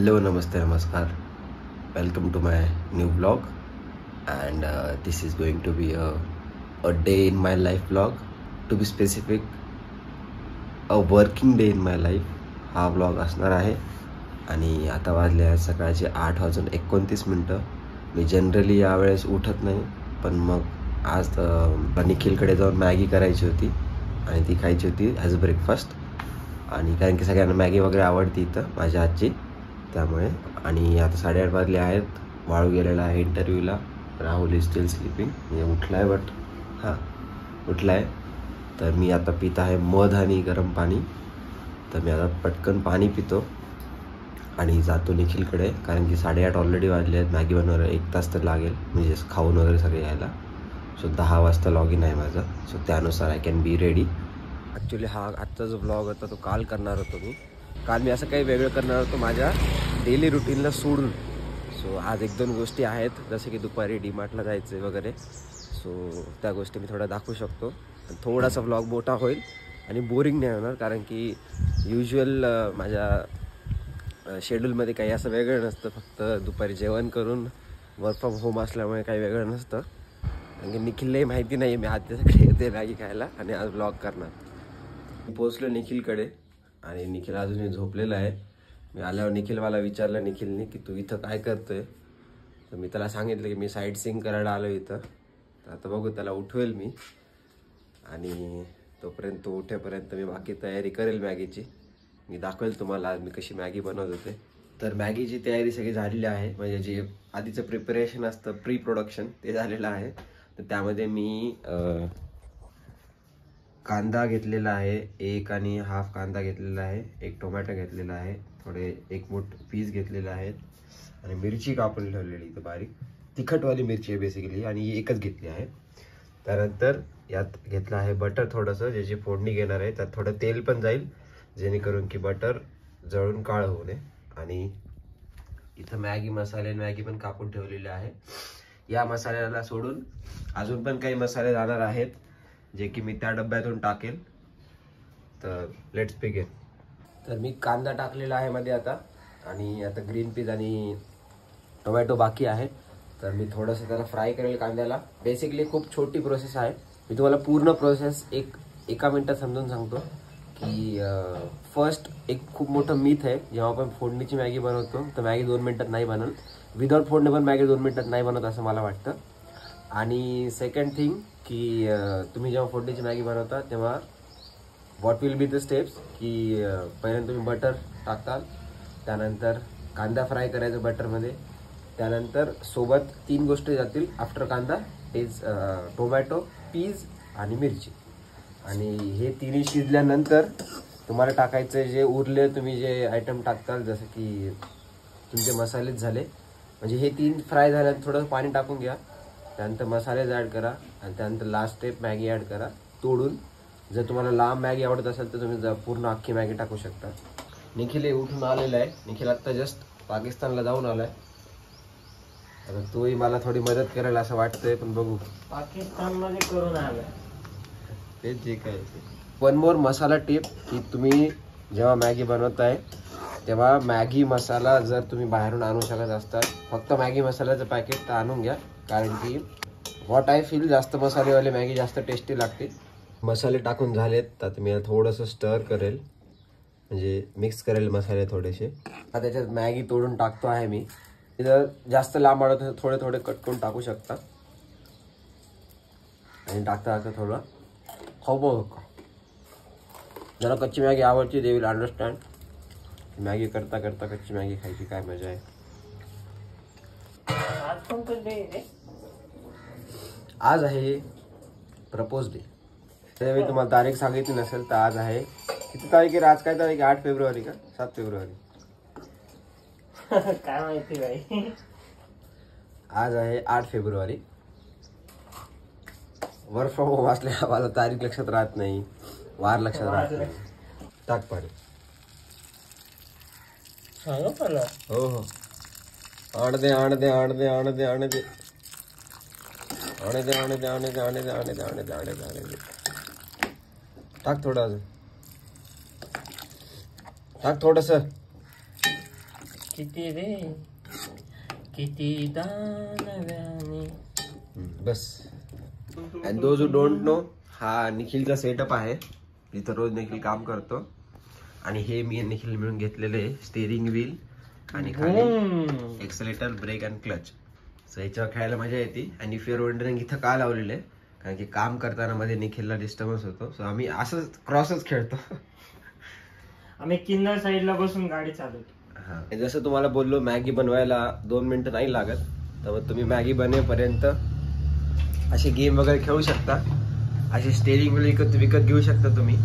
Hello, namaste, namaskar. Welcome to my new vlog, and this is going to be a day in my life vlog. To be specific, a working day in my life. हा vlog असणार आहे. आणि आता वाजले आहेत सकाळचे 8:29. मी generally यावेळेस उठत नाही, पण मग आज निखिलकडे जाऊन मॅगी करायची होती आणि ती खायची होती ॲज अ ब्रेकफास्ट. आणि कारण की सगळ्यांना मॅगी वगैरे आवडते इथं माझ्या आजची, त्यामुळे. आणि आता 8:30 वाजले आहेत. वाळू गेलेला आहे इंटरव्ह्यूला. Rahul is still sleeping. मी उठला आहे, बट उठला आहे. तर मी आता पित आहे मध आणि गरम पाणी. तर मी आता पटकन पाणी पितो आणि जातो निखिलकडे, कारण की 8:30 ऑलरेडी वाजले आहेत. मॅगी बनवायला 1 तास तर लागेल, म्हणजे खाऊन वगैरे सगळे यायला. सो 10 वाजता लॉग इन आहे माझं. सो त्यानुसार I can be ready. Actually हा आजचा जो ब्लॉग होता तो काल करणार होतो मी. काल मी असं काही वेगळं करणार होतो माझ्या डेली रुटीनला सोडून. सो आज 1-2 गोष्टी आहेत, जसे की दुपारी डीमार्टला जायचं वगैरे. सो त्या गोष्टी मी थोड्या दाखवू शकतो. थोडासा व्लॉग मोठा होईल आणि बोरिंग नाही होणार, कारण की युज्युअल माझ्या शेड्यूलमध्ये काही असं वेगळं नसतं. फक्त दुपारी जेवण करून वर्क फ्रॉम होम असल्यामुळे काही वेगळं नसतं. कारण की निखिललाही माहिती नाही मी आज त्याच्याकडे येते मॅगी खायला आणि आज व्लॉग करणार. मी पोचलो निखिलकडे आणि निखिल अजूनही झोपलेला आहे. मी आल्यावर निखिल मला विचारलं निखिलने की तू इथं काय करतोय. तर मी त्याला सांगितलं की मी साईट सीइंग करायला आलो इथं. तर आता बघू, त्याला उठवेल मी आणि तोपर्यंत तो उठेपर्यंत मी बाकी तयारी करेल मॅगीची. मी दाखवेल तुम्हाला आज मी कशी मॅगी बनवत होते. तर मॅगीची तयारी सगळी झालेली आहे, म्हणजे जे आधीचं प्रिपरेशन असतं प्री प्रोडक्शन ते झालेलं आहे. तर त्यामध्ये मी कांदा घेतलेला आहे, 1.5 कांदा घेतलेला आहे, 1 टोमॅटो घेतलेला आहे, थोडे 1 मूठ पीस घेतलेले आहेत आणि मिरची कापून ठेवलेली इथं बारीक. तिखटवाली मिरची आहे बेसिकली, आणि ही एकच घेतली आहे. त्यानंतर यात घेतलं आहे बटर थोडंसं, ज्याची फोडणी घेणार आहे. त्यात थोडं तेल पण जाईल, जेणेकरून की बटर जळून काळं होऊ नये. आणि इथं मॅगी मसाले, मॅगी पण कापून ठेवलेले आहे. या मसाल्याला सोडून अजून पण काही मसाले जाणार आहेत, जे की मी त्या डब्यातून टाकेल. तर लेट्स बिगिन. तर मी कांदा टाकलेला आहे मध्ये आता, आणि आता ग्रीन पीस आणि टोमॅटो बाकी आहे. तर मी थोडंसं त्याला फ्राय करेल कांद्याला. बेसिकली खूप छोटी प्रोसेस आहे. मी तुम्हाला पूर्ण प्रोसेस एका मिनिटात समजून सांगतो. की फर्स्ट एक खूप मोठं मिथ आहे, जेव्हा आपण फोडणीची मॅगी बनवतो तर मॅगी 2 मिनिटात नाही बनत. विदाउट फोडणी पण मॅगी 2 मिनिटात नाही बनत असं मला वाटतं. आणि सेकंड थिंग की तुम्ही जेव्हा फोडणीची मॅगी बनवता तेव्हा what will be the steps, की पहिल्यांदा तुम्ही बटर टाकताल, त्यानंतर कांदा फ्राय करायचा बटरमध्ये, त्यानंतर सोबत 3 गोष्टी जातील आफ्टर कांदा, इज टोमॅटो, पीज आणि मिरची. आणि हे तिन्ही शिजल्यानंतर तुम्हाला टाकायचं जे उरले तुम्ही जे आयटम टाकताल, जसं की तुमचे मसालेच झाले, म्हणजे हे 3 फ्राय झाल्यानंतर थोडं पाणी टाकून घ्या. त्यानंतर मसालेच ॲड करा आणि त्यानंतर लास्ट स्टेप मॅगी ॲड करा तोडून. जर तुम्हाला लांब मॅगी आवडत असेल तर तुम्ही पूर्ण अख्खी मॅगी टाकू शकता. निखिल उठून आलेला आहे. निखिल आत्ता जस्ट पाकिस्तानला जाऊन आलाय. आता तोही मला थोडी मदत करेल असं वाटतंय, पण बघू. पाकिस्तानमध्ये करून आलं ते जे काय. वन मोर मसाला टिप, की तुम्ही जेव्हा मॅगी बनवताय तेव्हा मॅगी मसाला जर तुम्ही बाहेरून आणू शकत असतात, फक्त मॅगी मसाल्याचं पॅकेट तर आणून घ्या. कारण की व्हॉट आय फील, जास्त मसालेवाले मॅगी जास्त टेस्टी लागते. मसाले टाकून झालेत, तर मी थोडंसं स्टर करेल, म्हणजे मिक्स करेल मसाले थोडेसे. आता त्याच्यात मॅगी तोडून टाकतो आहे मी. जर जास्त लांब आवडत असेल थोडे थोडे कट करून टाकू शकता. आणि टाकता टाकता थोडं खाऊ बघ. ज्याला कच्ची मॅगी आवडते दे विल अंडरस्टँड. मॅगी करता करता कच्ची मॅगी खायची काय मजा आहे. आज आहे प्रपोज डे. तर मी तुम्हाला तारीख सांगितली नसेल तर आज आहे, किती तारीख आहे, आज काय तारीख आहे, 8 फेब्रुवारी का 7 फेब्रुवारी काय माहिती बाई. आज आहे 8 फेब्रुवारी. वर्क फ्रॉम होम असल्या आम्हाला तारीख लक्षात राहत नाही, वार लक्षात राहत नाही. टाक पाणी. हो हो, आण दे आण दे आण दे आण दे आण दे आण दे आण दे आण दे आण दे आण दे आण दे आण दे आण दे. टाक थोडं, टाक थोडंसं. किती रे किती नव्याने. बस. And those who don't know, हा निखिलचा सेटअप आहे. इथं रोज निखिल काम करतो. आणि हे मी निखिल मिळून घेतलेले स्टेरिंग व्हील आणि खाली accelerator, brake and clutch. So याच्यावर खेळायला मजा येते. आणि इफ युअर वंडरिंग इथं का लावलेलं आहे, कारण की काम करताना मध्ये निखिलला डिस्टर्बन्स होतो. सो आम्ही असंच क्रॉसच खेळतो. आम्ही किन्नर साईडला बसून गाडी चालवतो. हा, जसं तुम्हाला बोललो मॅगी बनवायला 2 मिनिटं नाही लागत. तर मग तुम्ही मॅगी बनेपर्यंत असे गेम वगैरे खेळू शकता. असे स्टेरिंग व्हील विकत घेऊ शकता तुम्ही.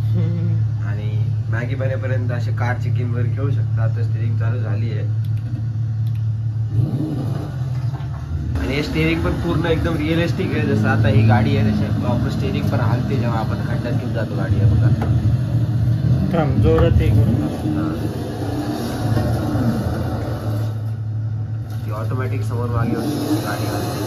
आणि मॅगी बनेपर्यंत असे कारची गेम वगैरे खेळू शकता. आता स्टेरिंग चालू झाली आहे. आणि हे स्टेरिंग पण पूर्ण एकदम रिअलिस्टिक आहे. जसं आता ही गाडी आहे तशी प्रॉपर स्टेरिंग पण हलते जेव्हा आपण खड्ड्यात घेऊन जातो गाडी. आहे बघा, जोरात ती ऑटोमॅटिक समोर मागे होती गाडी हलते.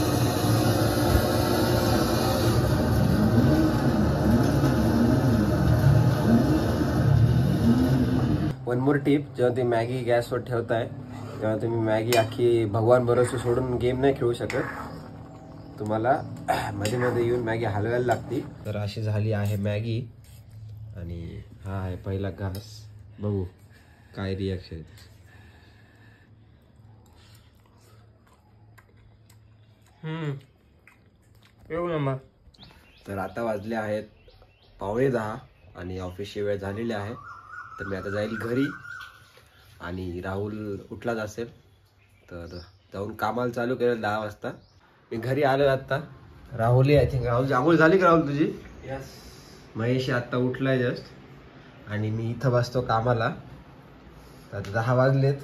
वन मोर टिप, जेव्हा ते मॅगी गॅसवर ठेवताय तेव्हा तुम्ही मॅगी अख्खी भगवान भरोसे सोडून गेम नाही खेळू शकत. तुम्हाला मध्ये मध्ये येऊन मॅगी हलवायला लागते. तर अशी झाली आहे मॅगी. आणि हा आहे पहिला घास. बघू काय रिॲक्शन. तर आता वाजले आहेत 9:15 आणि ऑफिसची वेळ झालेली आहे. तर मी आता जाईल घरी. आणि राहुल उठलाच असेल तर जाऊन कामाला चालू करेल 10 वाजता. मी घरी आलो आता. राहुल आय थिंक राहुल आंघोळ झाली का राहुल तुझी? यस. महेश आता उठलाय जस्ट. आणि मी इथं बसतो कामाला. तर आता 10 वाजलेत.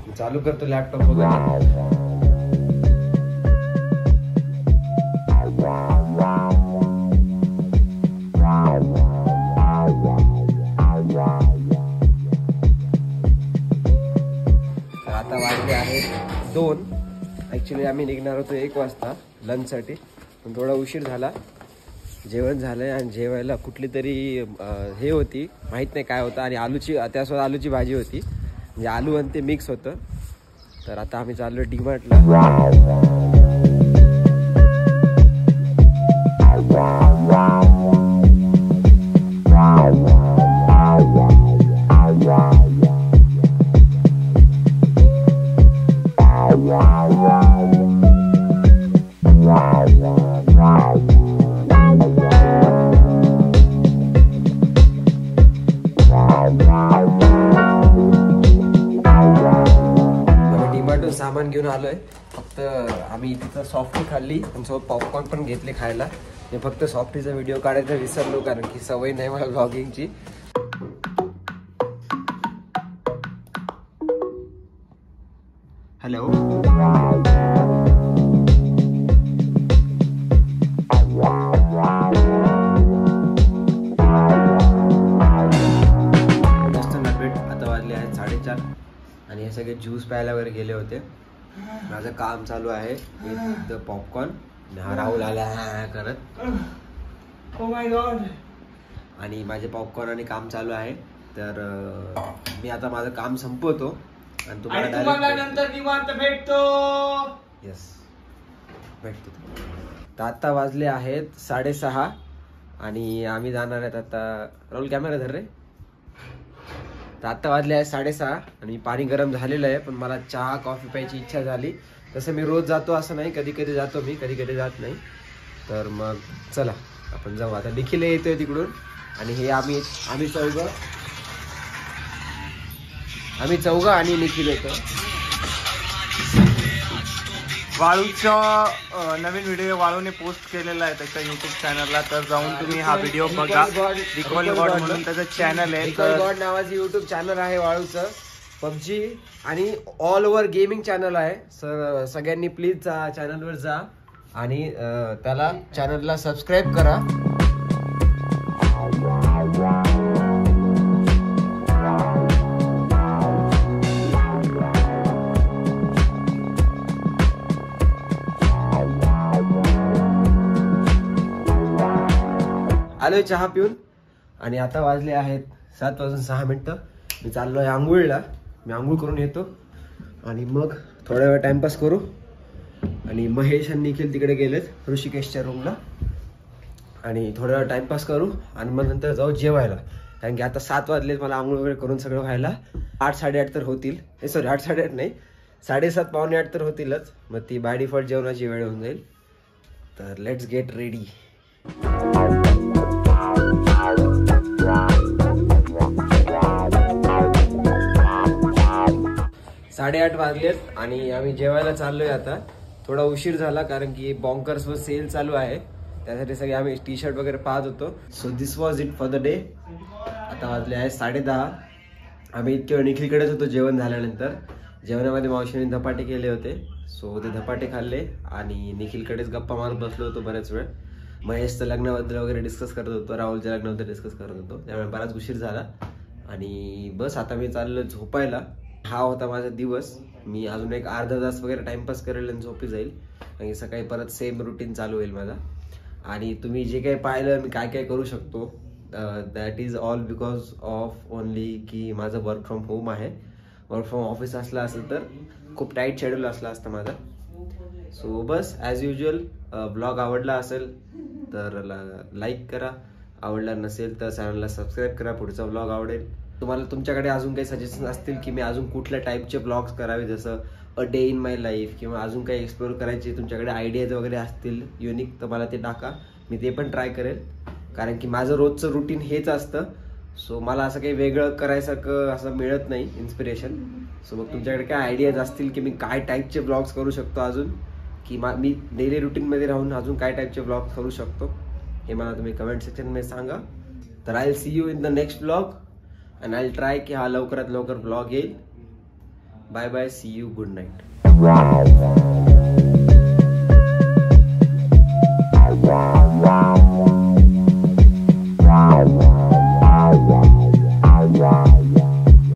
मी चालू करतो लॅपटॉप वगैरे. आता वाजले आहेत 2. ॲक्च्युली आम्ही निघणार होतो 1 वाजता लंचसाठी, पण थोडा उशीर झाला. जेवण झालंय आणि जेवायला कुठली तरी हे होती, माहीत नाही काय होतं. आणि त्यासोबत आलूची भाजी होती. म्हणजे आलू आणि ते मिक्स होतं. तर आता आम्ही चाललो डीमार्टला. सामान घेऊन आलोय. फक्त आम्ही तिथं सॉफ्टी खाल्ली आणि सोबत पॉपकॉर्न पण घेतले खायला. मी फक्त सॉफ्टीचा व्हिडिओ काढायचा विसरलो, कारण की सवय नाही मला व्लॉगिंगची. हॅलो. मस्त नटवेट. आता वाजले आहेत 4:30 आणि हे सगळे ज्यूस प्यायला वगैरे गेले होते. माझं काम चालू आहे विथ पॉपकॉर्न. हा राहुल आला करत. Oh my God. आणि माझे पॉपकॉर्न आणि काम चालू आहे. तर मी आता माझं काम संपवतो आणि तुम्हाला नंतर निवांत भेटतो. यस, भेटतो. तर आता वाजले आहेत 6:30 आणि आम्ही जाणार आहेत आता. राहुल कॅमेरा धर रे. तर आता वाजले आहेत 6:30 आणि पाणी गरम झालेलं आहे. पण मला चहा कॉफी प्यायची इच्छा झाली. तसं मी रोज जातो असं नाही, कधी कधी जातो मी, कधी कधी जात नाही. तर मग चला आपण जाऊ. आता निखिल येतोय तिकडून. आणि हे आम्ही चौघं आणि निखिल येतो. वाळूचा नवीन व्हिडिओ वाळूने पोस्ट केलेला आहे त्याच्या युट्यूब चॅनलला. तर जाऊन तुम्ही हा व्हिडिओ बघा. रिकॉल गॉड म्हणून त्याचं चॅनल आहे. रिकॉल गॉड नावाचं युट्यूब चॅनल आहे वाळूचं. पबजी आणि ऑल ओव्हर गेमिंग चॅनल आहे. सगळ्यांनी प्लीज चॅनलवर जा आणि त्याला चॅनलला सबस्क्राईब करा. आलोय चहा पिऊन. आणि आता वाजले आहेत 7:06. मी चाललोय आंघोळीला. मी आंघोळ करून येतो आणि मग थोड्या वेळ टाइमपास करू. आणि महेश आणि निखिल तिकडे गेलेत ऋषिकेशच्या रूमला. आणि थोड्या वेळ टाइमपास करू आणि मग नंतर जाऊ जेवायला. कारण की आता 7 वाजलेत, मला आंघोळ वगैरे करून सगळं व्हायला 8 साडेआठ तर होतील. सॉरी 8 साडेआठ नाही, 7:30 पावणे 8 तर होतीलच. मग ती बाय डिफॉल्ट जेवणाची वेळ होऊन जाईल. तर लेट्स गेट रेडी. 8:30 वाजलेत आणि आम्ही जेवायला चाललोय. आता थोडा उशीर झाला कारण की बॉन्कर्सवर सेल चालू आहे, त्यासाठी सगळे आम्ही टी शर्ट वगैरे पाहत होतो. So this was it for the day. आता वाजले आहे 10:30. आम्ही इतके वेळ निखिलकडेच होतो जेवण झाल्यानंतर. जेवणामध्ये मावशीने धपाटे केले होते, सो ते धपाटे खाल्ले आणि निखिलकडेच गप्पा मारत बसलो होतो बऱ्याच वेळ. महेशचं लग्नाबद्दल वगैरे डिस्कस करत होतो, राहुलच्या लग्नाबद्दल डिस्कस करत होतो, त्यामुळे बराच उशीर झाला. आणि बस आता मी चाललो झोपायला. हा होता माझा दिवस. मी अजून एक अर्धा तास वगैरे टाइमपास करेल आणि झोपी जाईल. आणि सकाळी परत सेम रुटीन चालू होईल माझा. आणि तुम्ही जे काही पाहिलं मी काय काय करू शकतो, that is all because of only की माझं वर्क फ्रॉम होम आहे. वर्क फ्रॉम ऑफिस असलं असेल तर खूप टाईट शेड्यूल असला असतं माझा. सो बस ॲज युजल. ब्लॉग आवडला असेल तर लाईक करा, आवडला नसेल तर चॅनलला सबस्क्राईब करा. पुढचा ब्लॉग आवडेल. तुम्हाला तुमच्याकडे अजून काही सजेशन असतील की मी अजून कुठल्या टाईपचे ब्लॉग्स करावे, जसं a day in my life किंवा अजून काही एक्सप्लोर करायचे तुमच्याकडे आयडियाज वगैरे असतील युनिक, तर मला ते टाका, मी ते पण ट्राय करेल. कारण की माझं रोजचं रुटीन हेच असतं. सो मला असं काही वेगळं करायसारखं असं मिळत नाही इन्स्पिरेशन. सो मग तुमच्याकडे काय आयडियाज असतील की मी काय टाईपचे ब्लॉग्स करू शकतो अजून, की मी डेली रुटीनमध्ये राहून अजून काय टाईपचे ब्लॉग्स करू शकतो, हे मला तुम्ही कमेंट सेक्शनमध्ये सांगा. तर I will see you in the next blog and I'll try की हा लवकरात लवकर ब्लॉग येईल. Bye bye, see you, good night.